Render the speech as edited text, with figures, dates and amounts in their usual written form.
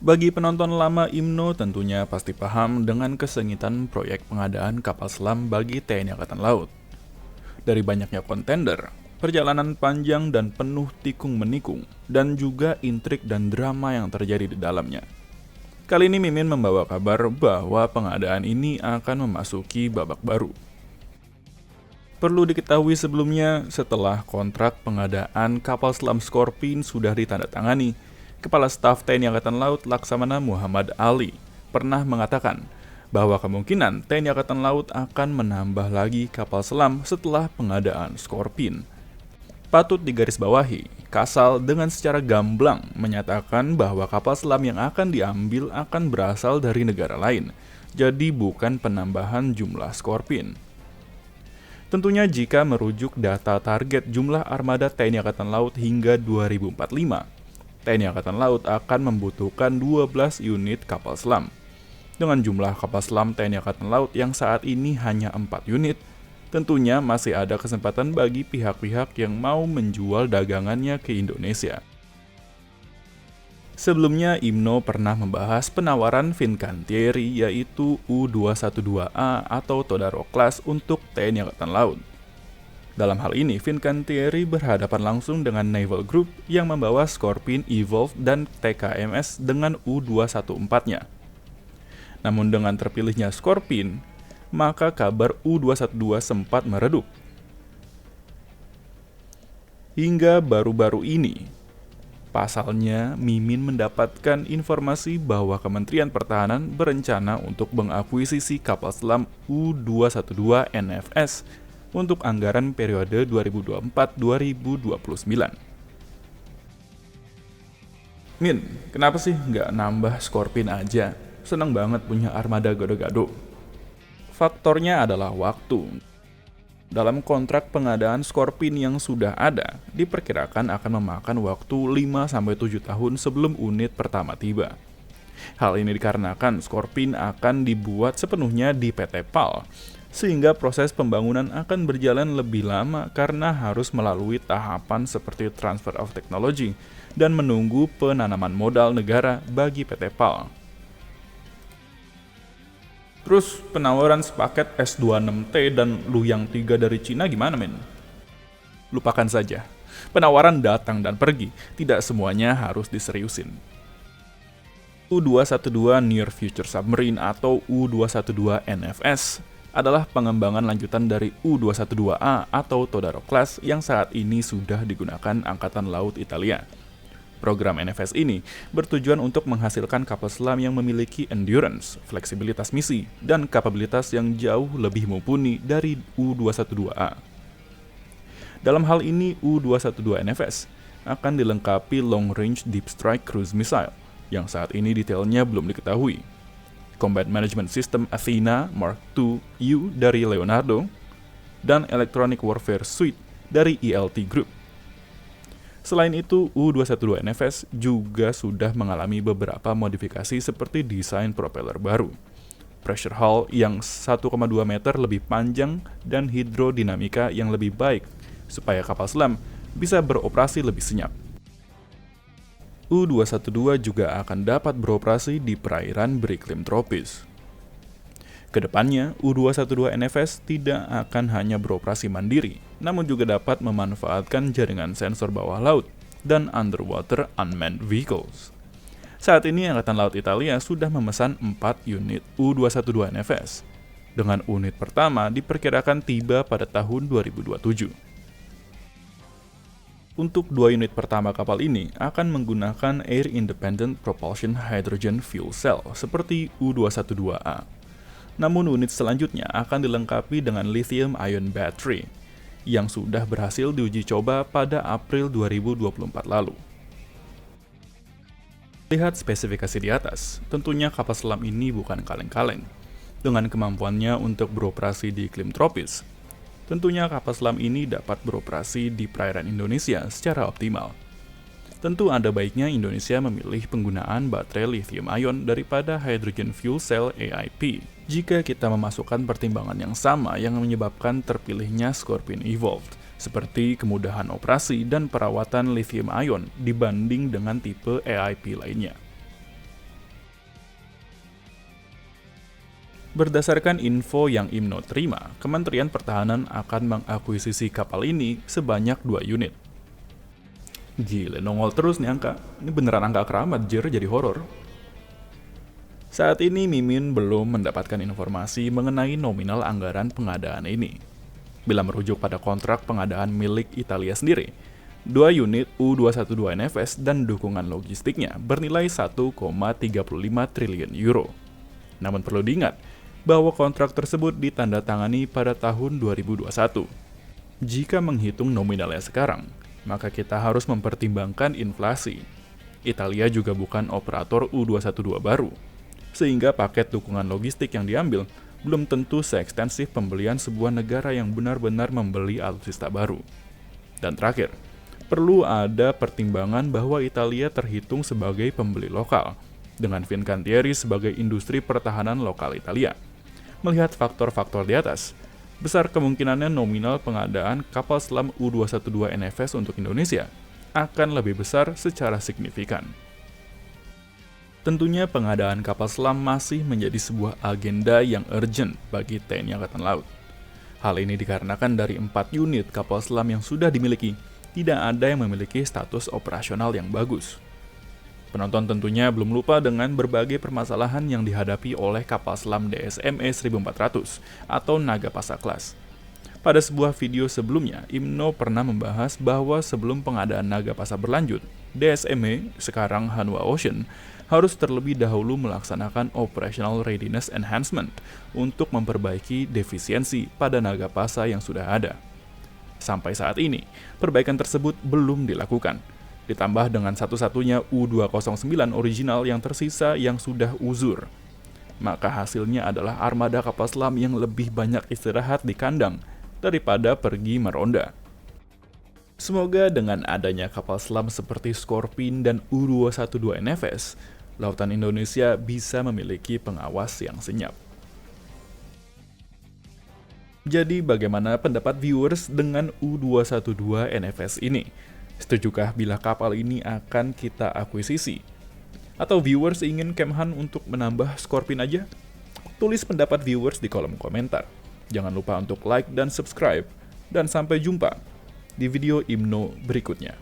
Bagi penonton lama IMNO tentunya pasti paham dengan kesengitan proyek pengadaan kapal selam bagi TNI Angkatan Laut. Dari banyaknya kontender, perjalanan panjang dan penuh tikung-menikung, dan juga intrik dan drama yang terjadi di dalamnya. Kali ini Mimin membawa kabar bahwa pengadaan ini akan memasuki babak baru. Perlu diketahui sebelumnya, setelah kontrak pengadaan kapal selam Scorpene sudah ditandatangani, Kepala Staf TNI Angkatan Laut Laksamana Muhammad Ali pernah mengatakan bahwa kemungkinan TNI Angkatan Laut akan menambah lagi kapal selam setelah pengadaan Scorpene. Patut digarisbawahi, Kasal dengan secara gamblang menyatakan bahwa kapal selam yang akan diambil akan berasal dari negara lain, jadi bukan penambahan jumlah Scorpene. Tentunya jika merujuk data target jumlah armada TNI Angkatan Laut hingga 2045, TNI Angkatan Laut akan membutuhkan 12 unit kapal selam. Dengan jumlah kapal selam TNI Angkatan Laut yang saat ini hanya 4 unit, tentunya masih ada kesempatan bagi pihak-pihak yang mau menjual dagangannya ke Indonesia. Sebelumnya, IMNO pernah membahas penawaran Fincantieri yaitu U-212A atau Todaro Class untuk TNI Angkatan Laut. Dalam hal ini, Fincantieri berhadapan langsung dengan Naval Group yang membawa Scorpene Evolved dan TKMS dengan U-214-nya. Namun dengan terpilihnya Scorpene, maka kabar U-212 sempat meredup. Hingga baru-baru ini, pasalnya, Mimin mendapatkan informasi bahwa Kementerian Pertahanan berencana untuk mengakuisisi kapal selam U-212 NFS untuk anggaran periode 2024-2029. Min, kenapa sih nggak nambah Scorpene aja? Seneng banget punya armada gado-gado. Faktornya adalah waktu. Dalam kontrak pengadaan Scorpene yang sudah ada, diperkirakan akan memakan waktu 5-7 tahun sebelum unit pertama tiba. Hal ini dikarenakan Scorpene akan dibuat sepenuhnya di PT PAL, sehingga proses pembangunan akan berjalan lebih lama karena harus melalui tahapan seperti transfer of technology dan menunggu penanaman modal negara bagi PT PAL. Terus penawaran sepaket S26T dan Luyang 3 dari Cina gimana men? Lupakan saja, penawaran datang dan pergi, tidak semuanya harus diseriusin. U-212 Near Future Submarine atau U-212 NFS adalah pengembangan lanjutan dari U-212A atau Todaro Class yang saat ini sudah digunakan Angkatan Laut Italia. Program NFS ini bertujuan untuk menghasilkan kapal selam yang memiliki endurance, fleksibilitas misi, dan kapabilitas yang jauh lebih mumpuni dari U-212A. Dalam hal ini, U-212 NFS akan dilengkapi Long Range Deep Strike Cruise Missile, yang saat ini detailnya belum diketahui, Combat Management System Athena Mark II U dari Leonardo, dan Electronic Warfare Suite dari ELT Group. Selain itu, U-212 NFS juga sudah mengalami beberapa modifikasi seperti desain propeller baru, pressure hull yang 1,2 meter lebih panjang, dan hidrodinamika yang lebih baik, supaya kapal selam bisa beroperasi lebih senyap. U-212 juga akan dapat beroperasi di perairan beriklim tropis. Kedepannya, U-212 NFS tidak akan hanya beroperasi mandiri, namun juga dapat memanfaatkan jaringan sensor bawah laut dan underwater unmanned vehicles. Saat ini, Angkatan Laut Italia sudah memesan 4 unit U-212 NFS, dengan unit pertama diperkirakan tiba pada tahun 2027. Untuk 2 unit pertama kapal ini akan menggunakan Air Independent Propulsion Hydrogen Fuel Cell seperti U-212A. Namun unit selanjutnya akan dilengkapi dengan lithium-ion battery yang sudah berhasil diuji coba pada April 2024 lalu. Lihat spesifikasi di atas, tentunya kapal selam ini bukan kaleng-kaleng. Dengan kemampuannya untuk beroperasi di iklim tropis, tentunya kapal selam ini dapat beroperasi di perairan Indonesia secara optimal. Tentu ada baiknya Indonesia memilih penggunaan baterai lithium-ion daripada hydrogen fuel cell AIP jika kita memasukkan pertimbangan yang sama yang menyebabkan terpilihnya Scorpene Evolved, seperti kemudahan operasi dan perawatan lithium-ion dibanding dengan tipe AIP lainnya. Berdasarkan info yang IMNO terima, Kementerian Pertahanan akan mengakuisisi kapal ini sebanyak 2 unit. Gila, nongol terus nih angka. Ini beneran angka keramat, jir, jadi horor. Saat ini Mimin belum mendapatkan informasi mengenai nominal anggaran pengadaan ini. Bila merujuk pada kontrak pengadaan milik Italia sendiri, 2 unit U-212 NFS dan dukungan logistiknya bernilai 1,35 triliun euro. Namun perlu diingat, bahwa kontrak tersebut ditandatangani pada tahun 2021. Jika menghitung nominalnya sekarang, maka kita harus mempertimbangkan inflasi. Italia juga bukan operator U-212 baru, sehingga paket dukungan logistik yang diambil belum tentu seekstensif pembelian sebuah negara yang benar-benar membeli alutsista baru. Dan terakhir, perlu ada pertimbangan bahwa Italia terhitung sebagai pembeli lokal, dengan Fincantieri sebagai industri pertahanan lokal Italia. Melihat faktor-faktor di atas, besar kemungkinannya nominal pengadaan kapal selam U-212 NFS untuk Indonesia akan lebih besar secara signifikan. Tentunya pengadaan kapal selam masih menjadi sebuah agenda yang urgent bagi TNI Angkatan Laut. Hal ini dikarenakan dari 4 unit kapal selam yang sudah dimiliki, tidak ada yang memiliki status operasional yang bagus. Penonton tentunya belum lupa dengan berbagai permasalahan yang dihadapi oleh kapal selam DSME 1400 atau Nagapasa Class. Pada sebuah video sebelumnya, IMNO pernah membahas bahwa sebelum pengadaan Nagapasa berlanjut, DSME, sekarang Hanwha Ocean, harus terlebih dahulu melaksanakan Operational Readiness Enhancement untuk memperbaiki defisiensi pada Nagapasa yang sudah ada. Sampai saat ini, perbaikan tersebut belum dilakukan. Ditambah dengan satu-satunya U-209 original yang tersisa yang sudah uzur. Maka hasilnya adalah armada kapal selam yang lebih banyak istirahat di kandang daripada pergi meronda. Semoga dengan adanya kapal selam seperti Scorpene dan U-212 NFS, Lautan Indonesia bisa memiliki pengawas yang senyap. Jadi bagaimana pendapat viewers dengan U-212 NFS ini? Setujukah bila kapal ini akan kita akuisisi? Atau viewers ingin Kemhan untuk menambah Scorpene aja? Tulis pendapat viewers di kolom komentar. Jangan lupa untuk like dan subscribe. Dan sampai jumpa di video IMNO berikutnya.